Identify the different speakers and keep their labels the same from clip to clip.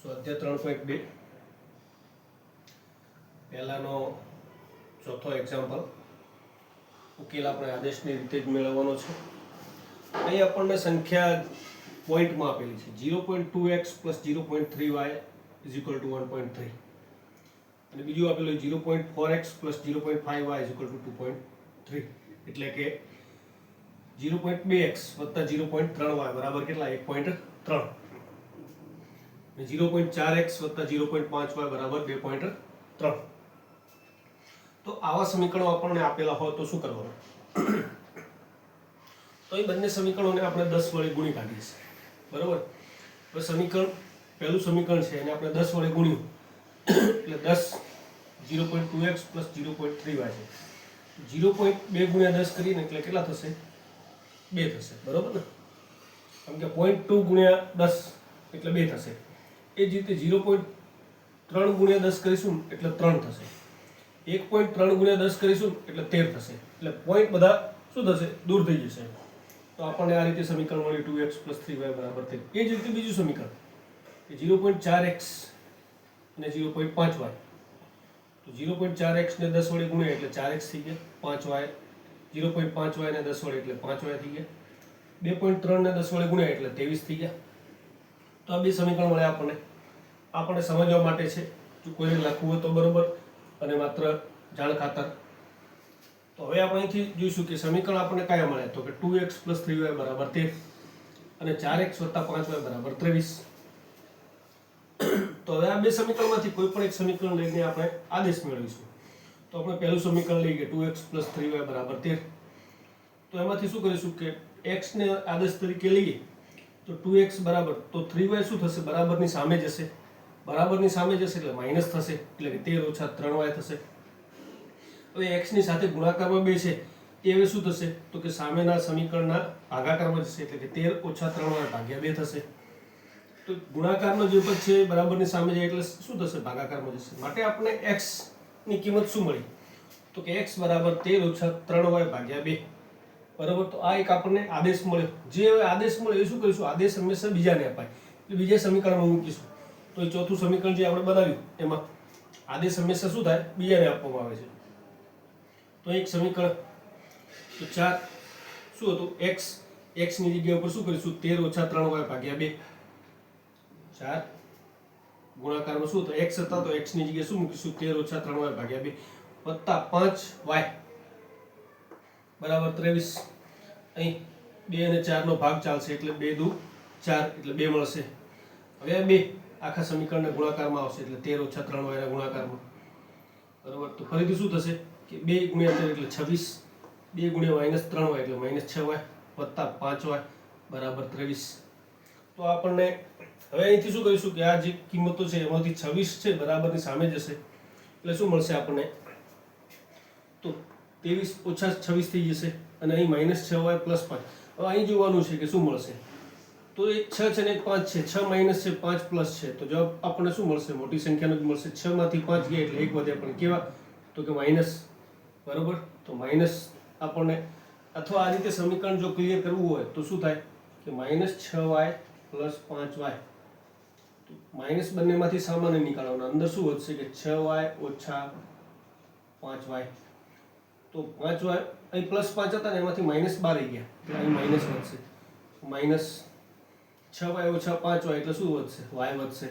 Speaker 1: સ્વાધ્યાય 3.2 પહેલાનો ચોથો એક્ઝામ્પલ ઉકેલ આપણે આદેશની રીતે જ મેળવવાનો છે। અહીં આપણને સંખ્યા પોઈન્ટમાં આપેલી છે 0.2x + 0.3y = 1.3 અને બીજું આપેલું 0.4x + 0.5y = 2.3 એટલે કે 0.2x + 0.3y બરાબર કેટલા 1.3 0.4x + 0.5y બરાબર 2.3। તો આવા સમીકરણો આપણને આપેલા હોય તો શું કરવાનું? તો એ બંને સમીકરણોને આપણે 10 વડે ગુણી કાઢીએ છીએ, બરાબર। હવે સમીકરણ પહેલું સમીકરણ છે એને આપણે 10 વડે ગુણ્યું એટલે 10 0.2x + 0.3y છે। 0.2 ગુણ્યા 10 કરીને એટલે કેટલા થશે? 2 થશે, બરાબર ને? કેમ કે 0.2 ગુણ્યા 10 એટલે 2 થશે। એ જ રીતે 0.3 ગુણ્યા 10 કરીશું એટલે 3 થશે। 1.3 ગુણ્યા 10 કરીશું એટલે 13 થશે। એટલે પોઈન્ટ બધા શું થશે? દૂર થઈ જશે। તો આપણને આ રીતે સમીકરણ મળ્યું 2x + 3y = 13। એ જ રીતે બીજું સમીકરણ કે 0.4x અને 0.5y, તો 0.4x ને 10 વડે ગુણ્યા એટલે 4x થઈ ગયા, 5y 0.5y ને 10 વડે એટલે 5y થઈ ગયા, 2.3 ને 10 વડે ગુણ્યા એટલે 23 થઈ ગયા। તો આ બે સમીકરણ મળ્યા આપણને સમજવા માટે છે, જો કોઈને લખવું હોય તો બરોબર, અને માત્ર જાણ ખાતર। તો હવે આપણે અહીંથી જોઈશું કે સમીકરણ આપણને કયા મળ્યા, તો કે 2x + 3y = 13 અને 4x + 5y = 23। તો હવે આ બે સમીકરણમાંથી કોઈ પણ એક સમીકરણ લઈને આપણે આદેશ મેળવીશું। તો આપણે પહેલું સમીકરણ લઈએ કે 2x + 3y = 13। તો એમાંથી શું કરીશું કે x ને આદેશ તરીકે લઈએ તો 2x બરાબર, તો 3y શું થશે? બરાબરની સામે જશે, બરાબરની સામે જશે એટલે માઈનસ થશે, એટલે કે 13 - 3y થશે। હવે x ની સાથે ગુણાકારમાં 2 છે એ હવે શું થશે? તો કે સામેના સમીકરણના ભાગાકારમાં જશે, એટલે કે 13 - 3y / 2 થશે। તો ગુણાકારનો જે પદ છે બરાબરની સામે જાય એટલે શું થશે? ભાગાકારમાં જશે। માટે આપણે x ની કિંમત શું મળી? તો કે x બરાબર 13 - 3y / 2, બરાબર। તો આ એક આપણને આદેશ મળ્યો। જે હવે આદેશ મળે એ શું કરીશું? આદેશ હંમેશા બીજાને અપાય, એટલે બીજા સમીકરણમાં મૂકીશું। તો એ ચોથું સમીકરણ જે આપણે બનાવ્યું એમાં આદેશ હંમેશા શું થાય? બીજાને આપવામાં આવે છે। તો એક સમીકરણ તો 4 શું હતું? x ની જગ્યા ઉપર શું કરીશું? 13 - 3y / 2, 4 ગુણાકારમાં શું હતું? x હતા તો x ની જગ્યાએ શું મૂકીશું? 13 - 3y / 2 વત્તા 5y બરાબર 23। અહીં 2 અને 4 નો ભાગ ચાલશે એટલે 2 દુ 4 એટલે 2 મળશે। હવે આ 2 આખા સમીકરણના ગુણાકારમાં આવશે એટલે 13 - 3y ના ગુણાકારમાં, બરાબર। તો ફરીથી શું થશે કે 2 × 3 એટલે 26, 2 × -3y એટલે -6y વત્તા 5y બરાબર 23। તો આપણને હવે અહીંથી શું કરીશું કે આ જે કિંમતો છે એમાંથી 26 છે બરાબરની સામે જશે એટલે શું મળશે આપણને? તો 23 - 26 થઈ જશે અને અહીં -6y + 5। હવે અહીં જોવાનું છે કે શું મળશે? તો એક 6 છે ને એક 5 છે, 6 માઈનસ છે 5 પ્લસ છે, તો જવાબ આપણને શું મળશે? મોટી સંખ્યાનો જ મળશે। 6 માંથી 5 ગયા એટલે 1 વધ્યા, પણ કેવા? તો કે માઈનસ, બરોબર। તો માઈનસ આપણને, અથવા આ રીતે સમીકરણ જો ક્લિયર કરવું હોય તો શું થાય કે -6y + 5y, તો માઈનસ બંનેમાંથી સામાન્ય નીકાળવાનો, અંદર શું વધશે કે 6y - 5y, તો 5y અહીં +5 હતા ને એમાંથી -12 આવી ગયા એટલે અહીં માઈનસ વધશે, -6y - 5y એટલે શું વધશે? y વધશે।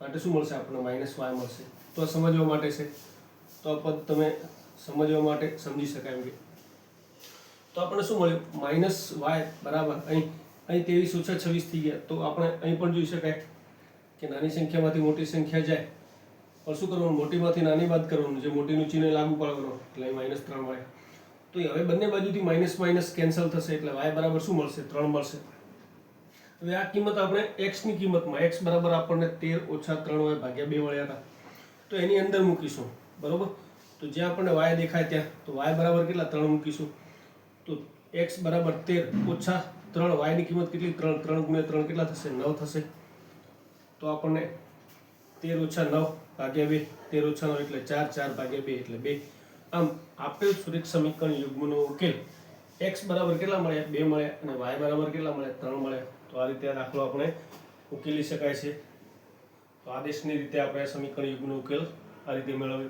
Speaker 1: માટે શું મળશે આપણને? -y મળશે। તો આ સમજવા માટે છે, તો આ પદ તમે સમજવા માટે સમજી શકાય એમ કે તો આપણને શું મળ્યું? -y બરાબર અહીં 23 - 26 થઈ ગયા, તો આપણે અહીં પણ જોઈ શકાય કે નાની સંખ્યામાંથી મોટી સંખ્યા જાય પણ શું કરવાનું? મોટીમાંથી નાની બાદ કરવાનું, જે મોટીનું ચિહ્ન લાગુ પાડવાનું, એટલે અહીં -3 મળે। તો હવે બંને બાજુથી માઈનસ કેન્સલ થશે એટલે y બરાબર શું મળશે? 3 મળશે। હવે આ કિંમત આપણે x ની કિંમતમાં, x બરાબર આપણને 13 - 3y / 2 મળ્યા હતા, તો એની અંદર મૂકીશું, બરોબર। તો જ્યાં આપણને y દેખાય ત્યાં, તો y બરાબર કેટલા? 3 મૂકીશું। તો x બરાબર 13 - 3, y ની કિંમત કેટલી? 3, 3 × 3 કેટલા થશે? 9 થશે। તો આપણને 13 - 9 / 2, 13 - 9 એટલે 4, 4 / 2 એટલે 2। આમ આપેલ સુરેખ સમીકરણ યુગ્મનો ઉકેલ x બરાબર કેટલા મળ્યા? 2 મળ્યા, અને y બરાબર કેટલા મળ્યા? 3 મળ્યા। તો આ રીતે આ દાખલો આપણે ઉકેલી શકાય છે। તો આદેશની રીતે આપણે સમીકરણ યુગનો ઉકેલ આ રીતે મેળવીએ.